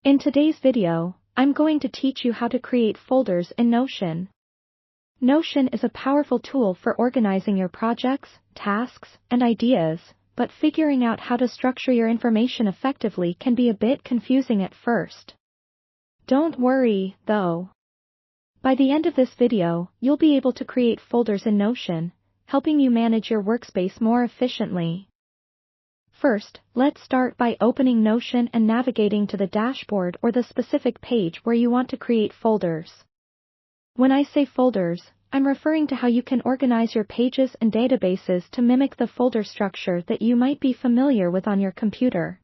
In today's video, I'm going to teach you how to create folders in Notion. Notion is a powerful tool for organizing your projects, tasks, and ideas, but figuring out how to structure your information effectively can be a bit confusing at first. Don't worry, though. By the end of this video, you'll be able to create folders in Notion, helping you manage your workspace more efficiently. First, let's start by opening Notion and navigating to the dashboard or the specific page where you want to create folders. When I say folders, I'm referring to how you can organize your pages and databases to mimic the folder structure that you might be familiar with on your computer.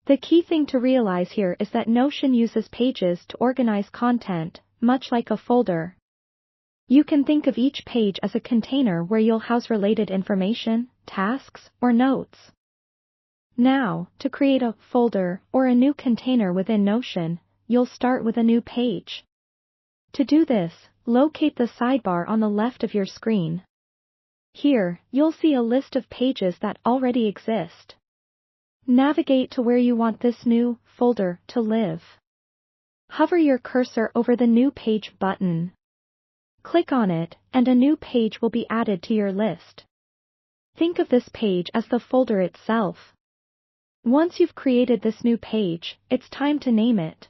The key thing to realize here is that Notion uses pages to organize content, much like a folder. You can think of each page as a container where you'll house related information, tasks, or notes. Now, to create a folder or a new container within Notion, you'll start with a new page. To do this, locate the sidebar on the left of your screen. Here, you'll see a list of pages that already exist. Navigate to where you want this new folder to live. Hover your cursor over the New Page button. Click on it, and a new page will be added to your list. Think of this page as the folder itself. Once you've created this new page, it's time to name it.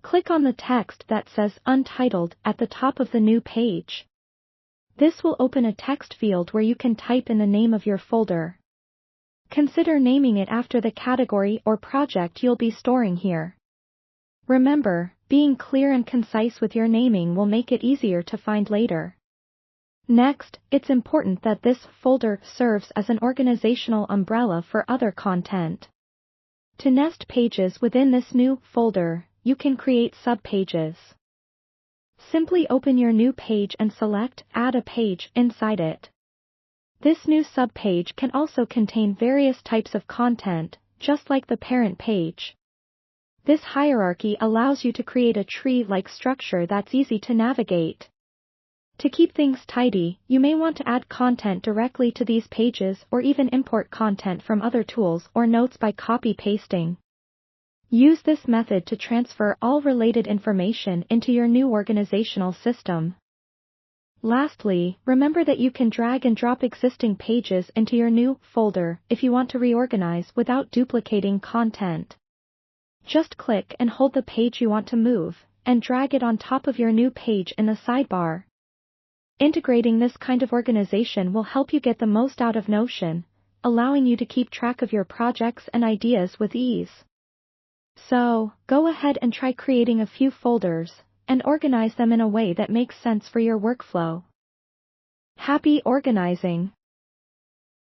Click on the text that says Untitled at the top of the new page. This will open a text field where you can type in the name of your folder. Consider naming it after the category or project you'll be storing here. Remember, being clear and concise with your naming will make it easier to find later. Next, it's important that this folder serves as an organizational umbrella for other content. To nest pages within this new folder, you can create subpages. Simply open your new page and select Add a page inside it. This new subpage can also contain various types of content, just like the parent page. This hierarchy allows you to create a tree-like structure that's easy to navigate. To keep things tidy, you may want to add content directly to these pages or even import content from other tools or notes by copy-pasting. Use this method to transfer all related information into your new organizational system. Lastly, remember that you can drag and drop existing pages into your new folder if you want to reorganize without duplicating content. Just click and hold the page you want to move, and drag it on top of your new page in the sidebar. Integrating this kind of organization will help you get the most out of Notion, allowing you to keep track of your projects and ideas with ease. So, go ahead and try creating a few folders, and organize them in a way that makes sense for your workflow. Happy organizing!